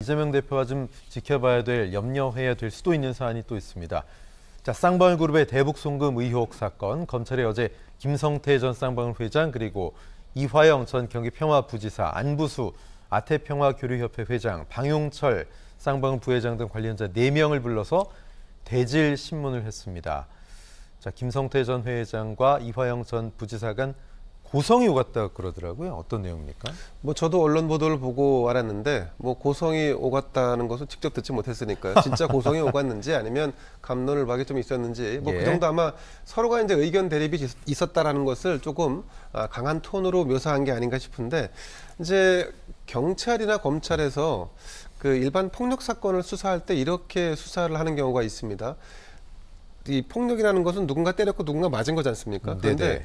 이재명 대표가 좀 지켜봐야 될, 염려해야 될 수도 있는 사안이 또 있습니다. 자, 쌍방울그룹의 대북 송금 의혹 사건, 검찰이 어제 김성태 전 쌍방울 회장 그리고 이화영 전 경기평화부지사, 안부수 아태평화교류협회 회장, 방용철 쌍방울 부회장 등 관련자 4명을 불러서 대질 신문을 했습니다. 자, 김성태 전 회장과 이화영 전 부지사 간 고성이 오갔다 그러더라고요. 어떤 내용입니까? 저도 언론 보도를 보고 알았는데 고성이 오갔다는 것을 직접 듣지 못했으니까요. 진짜 고성이 오갔는지 아니면 갑론을박이 좀 있었는지 그 정도 아마 서로가 이제 의견 대립이 있었다라는 것을 조금 강한 톤으로 묘사한 게 아닌가 싶은데, 이제 경찰이나 검찰에서 그 일반 폭력 사건을 수사할 때 이렇게 수사를 하는 경우가 있습니다. 이 폭력이라는 것은 누군가 때렸고 누군가 맞은 거지 않습니까? 그런데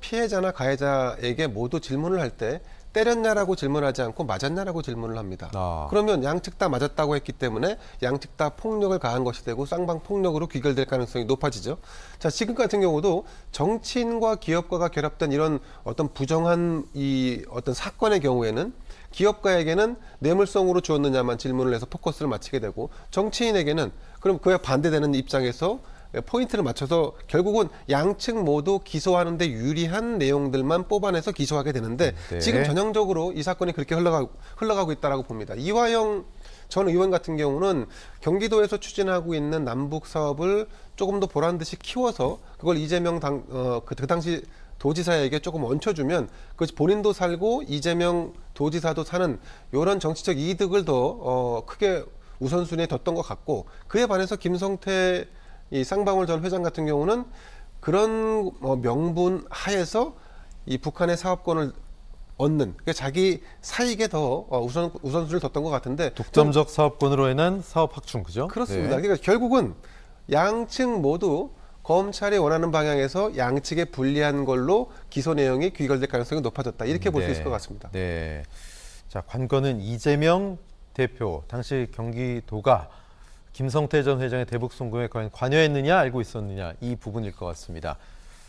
피해자나 가해자에게 모두 질문을 할 때 때렸냐라고 질문하지 않고 맞았냐라고 질문을 합니다. 그러면 양측 다 맞았다고 했기 때문에 양측 다 폭력을 가한 것이 되고 쌍방 폭력으로 귀결될 가능성이 높아지죠. 자, 지금 같은 경우도 정치인과 기업가가 결합된 이런 어떤 부정한 이 어떤 사건의 경우에는 기업가에게는 뇌물성으로 주었느냐만 질문을 해서 포커스를 맞추게 되고, 정치인에게는 그럼 그에 반대되는 입장에서 포인트를 맞춰서 결국은 양측 모두 기소하는데 유리한 내용들만 뽑아내서 기소하게 되는데, 지금 전형적으로 이 사건이 그렇게 흘러가고 있다라고 봅니다. 이화영 전 의원 같은 경우는 경기도에서 추진하고 있는 남북 사업을 조금 더 보란 듯이 키워서 그걸 이재명 그 당시 도지사에게 조금 얹혀주면 그것이 본인도 살고 이재명 도지사도 사는 이런 정치적 이득을 더 크게 우선순위에 뒀던 것 같고, 그에 반해서 김성태 이 쌍방울 전 회장 같은 경우는 그런 명분 하에서 이 북한의 사업권을 얻는, 그러니까 자기 사익에 더 우선순위를 뒀던 것 같은데, 독점적 사업권으로 인한 사업 확충, 그죠? 그렇습니다. 그러니까 결국은 양측 모두 검찰이 원하는 방향에서 양측에 불리한 걸로 기소 내용이 귀결될 가능성이 높아졌다, 이렇게 볼 수 있을 것 같습니다. 네. 자, 관건은 이재명 대표, 당시 경기도가 김성태 전 회장의 대북 송금에 과연 관여했느냐, 알고 있었느냐, 이 부분일 것 같습니다.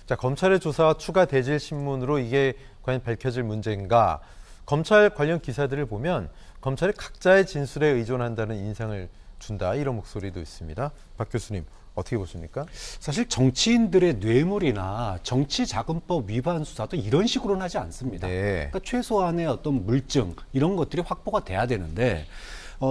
자, 검찰의 조사와 추가 대질 신문으로 이게 과연 밝혀질 문제인가? 검찰 관련 기사들을 보면 검찰이 각자의 진술에 의존한다는 인상을 준다, 이런 목소리도 있습니다. 박 교수님, 어떻게 보십니까? 사실 정치인들의 뇌물이나 정치자금법 위반 수사도 이런 식으로는 하지 않습니다. 그러니까 최소한의 어떤 물증, 이런 것들이 확보가 돼야 되는데,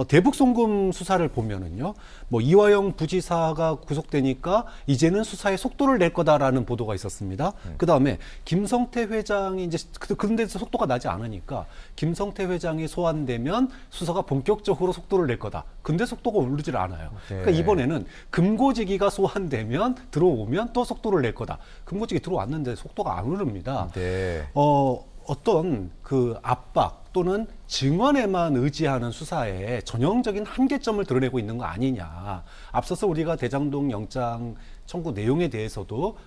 대북 송금 수사를 보면은요, 이화영 부지사가 구속되니까 이제는 수사에 속도를 낼 거다라는 보도가 있었습니다. 그 다음에 김성태 회장이 이제 그런데 속도가 나지 않으니까 김성태 회장이 소환되면 수사가 본격적으로 속도를 낼 거다. 근데 속도가 오르질 않아요. 그러니까 이번에는 금고지기가 소환되면 들어오면 또 속도를 낼 거다. 금고지기 들어왔는데 속도가 안 오릅니다. 어떤 그 압박 또는 증언에만 의지하는 수사에 전형적인 한계점을 드러내고 있는 거 아니냐. 앞서서 우리가 대장동 영장 청구 내용에 대해서도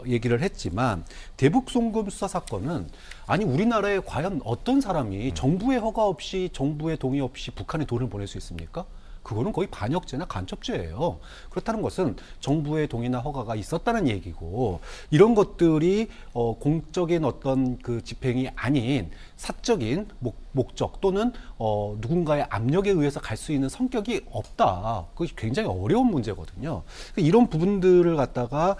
얘기를 했지만, 대북 송금 수사 사건은 아니 우리나라에 과연 어떤 사람이 정부의 허가 없이, 정부의 동의 없이 북한에 돈을 보낼 수 있습니까? 그거는 거의 반역죄나 간첩죄예요. 그렇다는 것은 정부의 동의나 허가가 있었다는 얘기고, 이런 것들이 공적인 어떤 그 집행이 아닌 사적인 목적 또는 누군가의 압력에 의해서 갈 수 있는 성격이 없다. 그것이 굉장히 어려운 문제거든요. 이런 부분들을 갖다가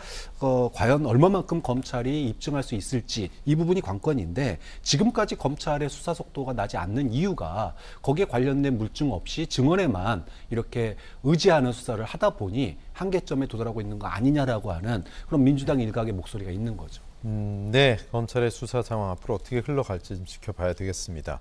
과연 얼마만큼 검찰이 입증할 수 있을지, 이 부분이 관건인데, 지금까지 검찰의 수사 속도가 나지 않는 이유가 거기에 관련된 물증 없이 증언에만 이렇게 의지하는 수사를 하다 보니 한계점에 도달하고 있는 거 아니냐라고 하는 그런 민주당 일각의 목소리가 있는 거죠. 네, 검찰의 수사 상황 앞으로 어떻게 흘러갈지 좀 지켜봐야 되겠습니다.